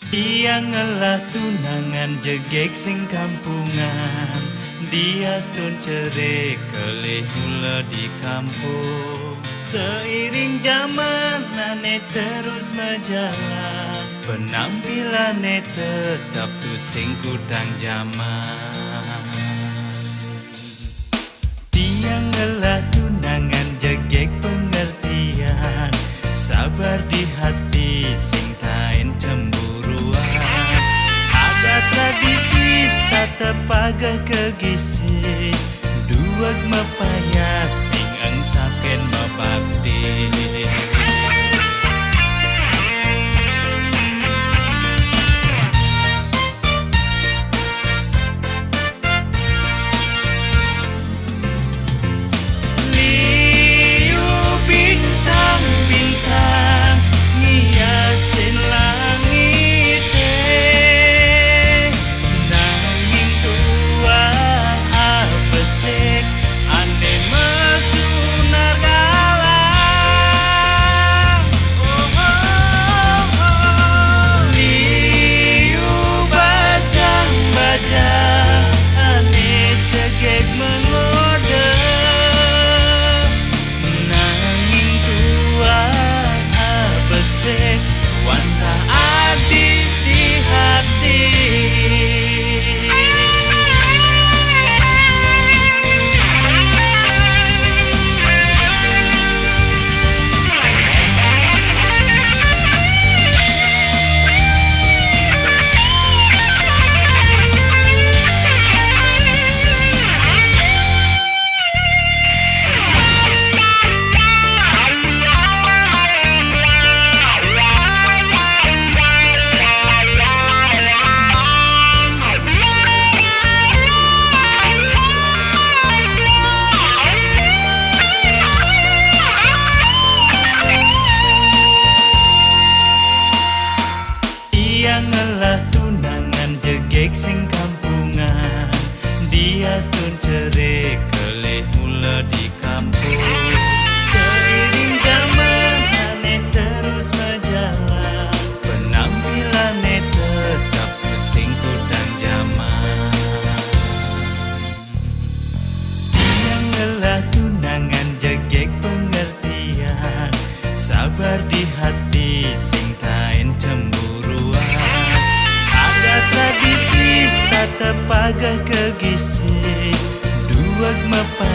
Dia ngelah tunangan jegek sing kampungan, dia stun cerai kelih mula di kampung. Seiring zaman nane terus berjalan, penampilannya tetap tu sing kudang zaman. Dia ngelah tunangan jegek pengertian, sabar di hati sing tain cemburuan. Ada tradisi tetap agak kegisi, duag mapaya sing angsaken mabakti. Ngelah tunangan jegek sing kampungan, dia stun cerai kelih mula di kampung. Seiring zaman aneh terus berjalan, penampilannya tetap sing kudang zaman. Dia ngelah tunangan jegek pengertian, sabar di hati sing tain cemburuan. Tradisi tetap agak kegisi, duag mapa